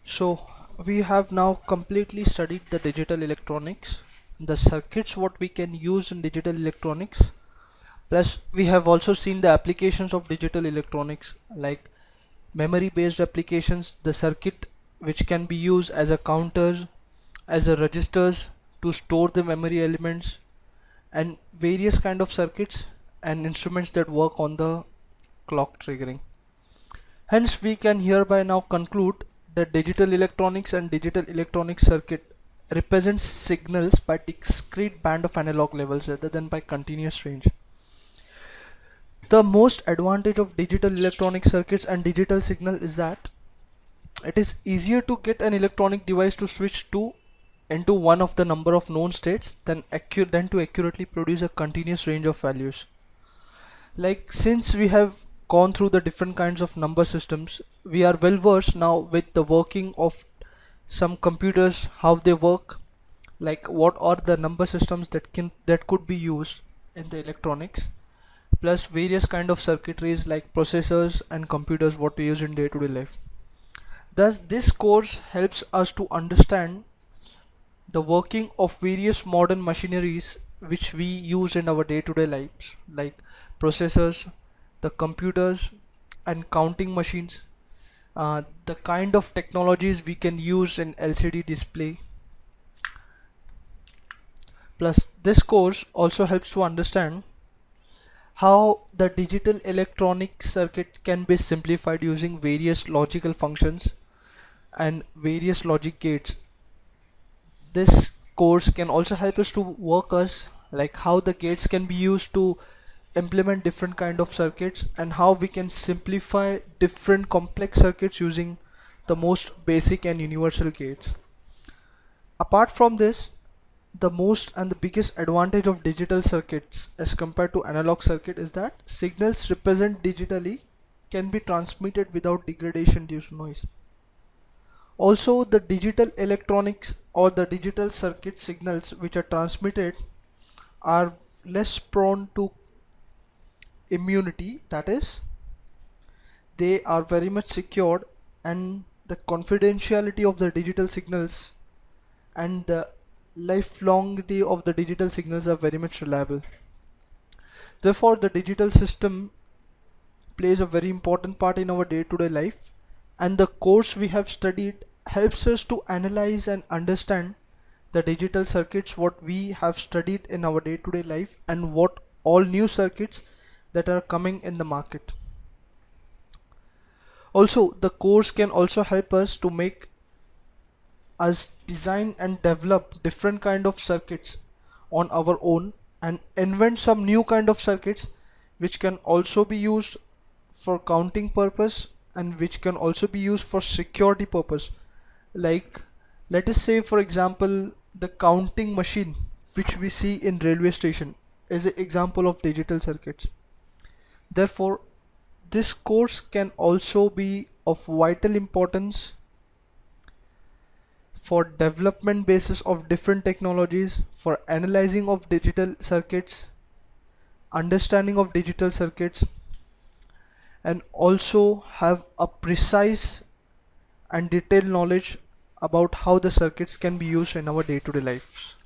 So we have now completely studied the digital electronics, the circuits what we can use in digital electronics. Plus we have also seen the applications of digital electronics like memory based applications, the circuit which can be used as a counters, as a registers to store the memory elements, and various kind of circuits and instruments that work on the clock triggering. Hence, we can hereby now conclude that digital electronics and digital electronic circuit represents signals by discrete band of analog levels rather than by continuous range. The most advantage of digital electronic circuits and digital signal is that it is easier to get an electronic device to switch to into one of the number of known states than to accurately produce a continuous range of values. Like, since we have gone through the different kinds of number systems, we are well versed now with the working of some computers, how they work, like what are the number systems that could be used in the electronics, plus various kind of circuitries like processors and computers what we use in day-to-day life. Thus this course helps us to understand the working of various modern machineries which we use in our day-to-day lives, like processors, the computers and counting machines, the kind of technologies we can use in LCD display. Plus this course also helps to understand how the digital electronic circuit can be simplified using various logical functions and various logic gates. This course can also help us to work us like how the gates can be used to implement different kind of circuits and how we can simplify different complex circuits using the most basic and universal gates. Apart from this, the most and the biggest advantage of digital circuits as compared to analog circuit is that signals represent digitally can be transmitted without degradation due to noise. Also, the digital electronics or the digital circuit signals which are transmitted are less prone to immunity, that is, they are very much secured, and the confidentiality of the digital signals and the lifelongity of the digital signals are very much reliable. Therefore, the digital system plays a very important part in our day-to-day life, and the course we have studied helps us to analyze and understand the digital circuits what we have studied in our day-to-day life and what all new circuits that are coming in the market. Also, the course can also help us to make us design and develop different kind of circuits on our own and invent some new kind of circuits which can also be used for counting purpose and which can also be used for security purpose. Like, let us say for example the counting machine which we see in railway station is an example of digital circuits. Therefore, this course can also be of vital importance for development basis of different technologies, for analyzing of digital circuits, understanding of digital circuits, and also have a precise and detailed knowledge about how the circuits can be used in our day-to-day lives.